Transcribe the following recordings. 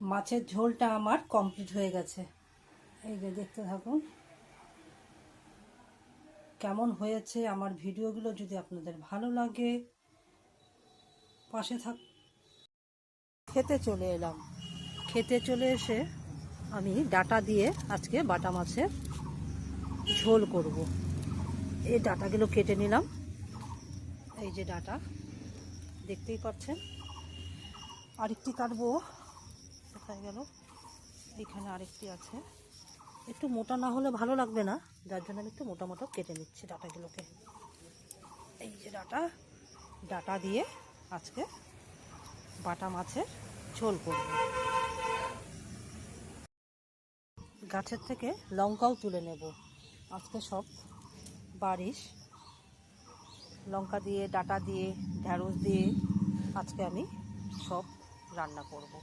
মাছের ঝোলটা আমার কমপ্লিট হয়ে গেছে। এই যে দেখতে থাকুন কেমন হয়েছে। আমার ভিডিওগুলো যদি আপনাদের ভালো লাগে পাশে থাক। খেতে চলে এলাম। খেতে চলে এসে আমি ডাটা দিয়ে আজকে বাটা মাছের ঝোল করব। এই ডাটাগুলো কেটে নিলাম। এই যে ডাটা দেখতেই পাচ্ছেন। আরেকটি কাটবো, কোথায় গেল, এইখানে আরেকটি আছে। একটু মোটা না হলে ভালো লাগবে না, যার জন্য আমি একটু মোটা মোটা কেটে নিচ্ছি ডাটাগুলোকে। এই যে ডাটা, ডাটা দিয়ে আজকে বাটা মাছের ঝোল করব। গাছের থেকে লঙ্কাও তুলে নেব। আজকে সব বারিশ লঙ্কা দিয়ে, ডাটা দিয়ে, ঢ্যাঁড়স দিয়ে আজকে আমি সব রান্না করব।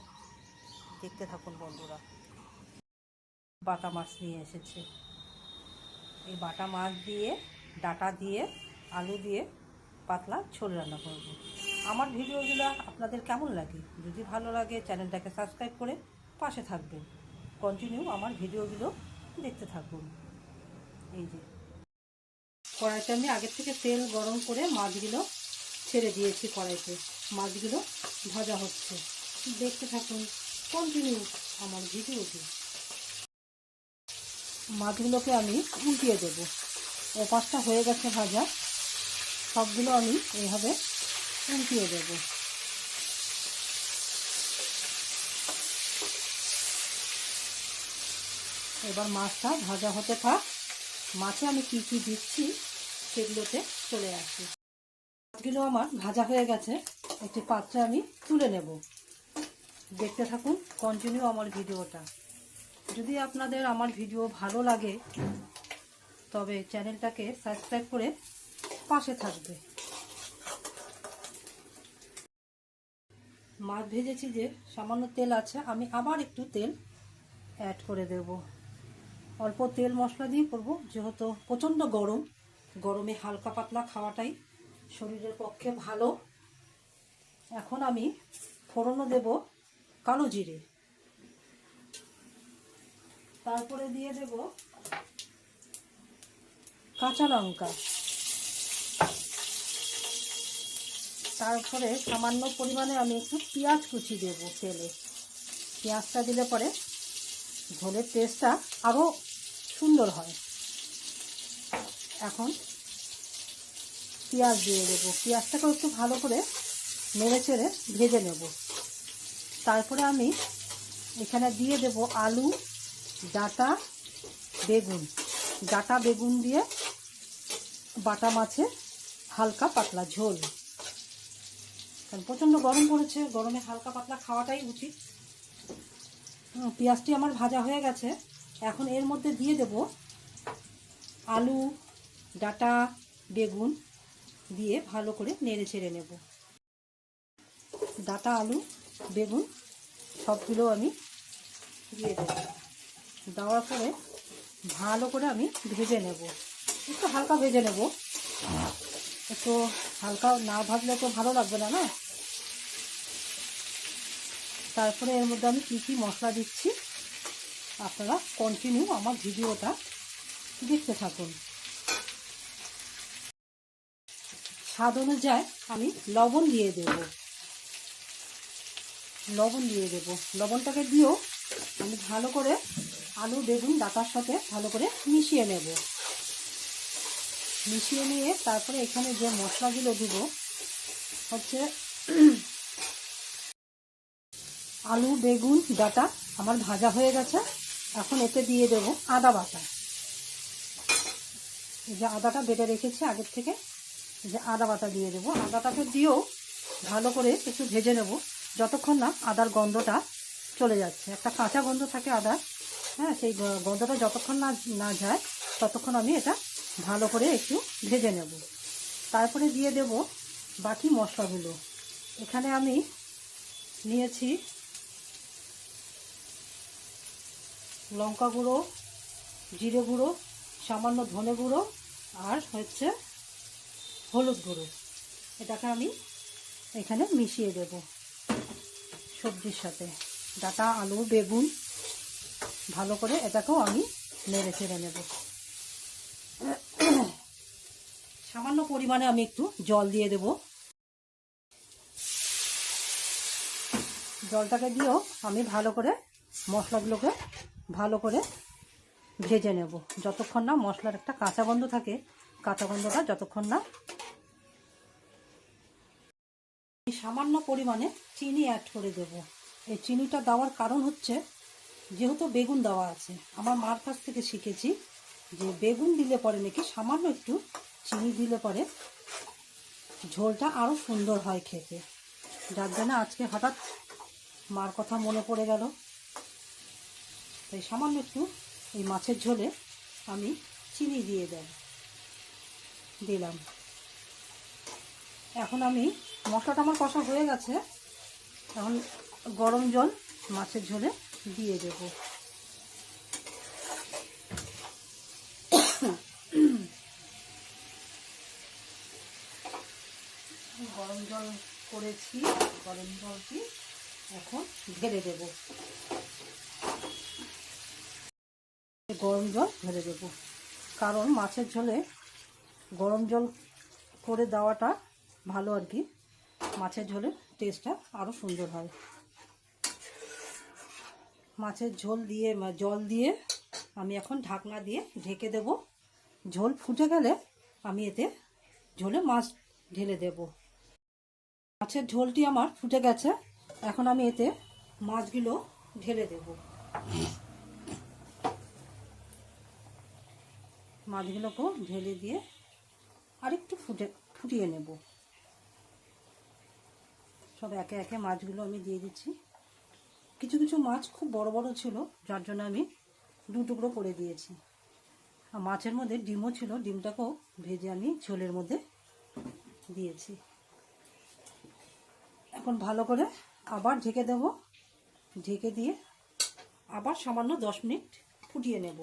দেখতে থাকুন বন্ধুরা। বাটা মাছ নিয়ে এসেছে। এই বাটা মাছ দিয়ে, ডাটা দিয়ে, আলু দিয়ে পাতলা ঝোল রান্না করব। আমার ভিডিওগুলো আপনাদের কেমন লাগে? যদি ভালো লাগে চ্যানেলটাকে সাবস্ক্রাইব করে পাশে থাকবেন। কন্টিনিউ আমার ভিডিওগুলো দেখতে থাকুন। এই যে কড়াইতে আমি আগের থেকে তেল গরম করে মাছগুলো ছেড়ে দিয়েছি কড়াইতে। মাছগুলো ভাজা হচ্ছে, দেখতে থাকুন কন্টিনিউ আমার ভিডিওটি। মাছগুলোকে আমি উল্টিয়ে দেবো। ও পাঁচটা হয়ে গেছে ভাজা, সবগুলো আমি এইভাবে উল্টিয়ে দেবো। এবার মাছটা ভাজা হতে থাক। মাছে আমি কি কি দিচ্ছি সেগুলোতে চলে আসি। মাছগুলো আমার ভাজা হয়ে গেছে, একটি পাত্রে আমি তুলে নেব। দেখতে থাকুন কন্টিনিউ আমার ভিডিওটা। যদি আপনাদের আমার ভিডিও ভালো লাগে তবে চ্যানেলটাকে সাবস্ক্রাইব করে পাশে থাকবে। মাছ ভেজেছি যে সামান্য তেল আছে, আমি আবার একটু তেল অ্যাড করে দেব। অল্প তেল মশলা দিয়ে করব, যেহেতু প্রচণ্ড গরম। গরমে হালকা পাতলা খাওয়াটাই শরীরের পক্ষে ভালো। এখন আমি ফোড়নও দেব কালো জিরে, তারপরে দিয়ে দেব কাঁচা লঙ্কা, তারপরে সামান্য পরিমাণে আমি একটু পেঁয়াজ কুচি দেব তেলে। পেঁয়াজটা দিলে পরে ঝোলের টেস্টটা আরও সুন্দর হয়। এখন পেঁয়াজ দিয়ে দেবো। পেঁয়াজটাকেও একটু ভালো করে নেড়ে চেড়ে ভেজে নেব। তারপরে আমি এখানে দিয়ে দেব আলু, ডাঁটা, বেগুন। ডাঁটা বেগুন দিয়ে বাটা মাছের হালকা পাতলা ঝোল। কারণ প্রচণ্ড গরম পড়েছে, গরমে হালকা পাতলা খাওয়াটাই উচিত। পেঁয়াজটি আমার ভাজা হয়ে গেছে। এখন এর মধ্যে দিয়ে দেব আলু, ডাঁটা, বেগুন দিয়ে ভালো করে নেড়ে ছেড়ে নেব। ডাঁটা, আলু, বেগুন সবগুলো আমি দিয়ে দেব। দেওয়ার পরে ভালো করে আমি ভেজে নেব। একটু হালকা ভেজে নেব, একটু হালকা না ভাজলে তো ভালো লাগবে না, না? তারপরে এর মধ্যে আমি কী কী মশলা দিচ্ছি আপনারা কন্টিনিউ আমার ভিডিওটা দেখতে থাকুন। স্বাদ অনুযায়ী আমি লবণ দিয়ে দেব। লবণটাকে দিয়েও আমি ভালো করে আলু, বেগুন, ডাঁটার সাথে ভালো করে মিশিয়ে নেব। মিশিয়ে নিয়ে তারপরে এখানে যে মশলাগুলো দিব হচ্ছে আলু, বেগুন, ডাঁটা আমার ভাজা হয়ে গেছে। এখন এতে দিয়ে দেব আদা বাটা। এই যে আদাটা বেটে রেখেছি আগের থেকে, যে আদা বাটা দিয়ে দেবো। আদাটাকে দিয়েও ভালো করে একটু ভেজে নেব যতক্ষণ না আদার গন্ধটা চলে যাচ্ছে। একটা কাঁচা গন্ধ থাকে আদার, হ্যাঁ, সেই গন্ধটা যতক্ষণ না যায় ততক্ষণ আমি এটা ভালো করে একটু ভেজে নেব। তারপরে দিয়ে দেব বাকি মশলাগুলো। এখানে আমি নিয়েছি লঙ্কা গুঁড়ো, জিরে গুঁড়ো, সামান্য ধনে গুঁড়ো আর হচ্ছে হলুদ গুঁড়ো। এটাকে আমি এখানে মিশিয়ে দেব সবজির সাথে। ডাঁটা, আলু, বেগুন ভালো করে এটাকেও আমি নেড়ে চেড়ে নেব। সামান্য পরিমাণে আমি একটু জল দিয়ে দেব। জলটাকে দিয়েও আমি ভালো করে মশলাগুলোকে ভালো করে ভেজে নেব, যতক্ষণ না মশলার একটা কাঁচা গন্ধ থাকে, কাঁচা গন্ধটা যতক্ষণ না। সামান্য পরিমাণে চিনি অ্যাড করে দেব। এই চিনিটা দেওয়ার কারণ হচ্ছে, যেহেতু বেগুন দেওয়া আছে, আমার মার কাছ থেকে শিখেছি যে বেগুন দিলে পরে নাকি সামান্য একটু চিনি দিলে পরে ঝোলটা আরও সুন্দর হয় খেতে। যার জন্য আজকে হঠাৎ মার কথা মনে পড়ে গেল, তাই সামান্য একটু এই মাছের ঝোলে আমি চিনি দিয়ে দিলাম। এখন আমি মশলাটা আমার কষা হয়ে গেছে, এখন গরম জল মাছের ঝোলে দিয়ে দেব। গরম জল করেছি, গরম জলটি এখন ঢেলে দেব। গরম জল ঢেলে দেব, কারণ মাছের ঝোলে গরম জল করে দেওয়াটা ভালো আর কি, মাছের ঝোলের টেস্টটা আরও সুন্দর হয়। মাছের ঝোল দিয়ে জল দিয়ে আমি এখন ঢাকনা দিয়ে ঢেকে দেব। ঝোল ফুটে গেলে আমি এতে ঝোলে মাছ ঢেলে দেব। মাছের ঝোলটি আমার ফুটে গেছে, এখন আমি এতে মাছগুলো ঢেলে দেব। মাছগুলোকেও ঢেলে দিয়ে আরেকটু ফুটিয়ে নেব। সব একে একে মাছগুলো আমি দিয়ে দিচ্ছি। কিছু কিছু মাছ খুব বড় বড় ছিল, যার জন্য আমি 2 টুকরো করে দিয়েছি। আর মাছের মধ্যে ডিমও ছিল, ডিমটাকেও ভেজে আমি ঝোলের মধ্যে দিয়েছি। এখন ভালো করে আবার ঢেকে দেব। ঢেকে দিয়ে আবার সামান্য 10 মিনিট ফুটিয়ে নেব।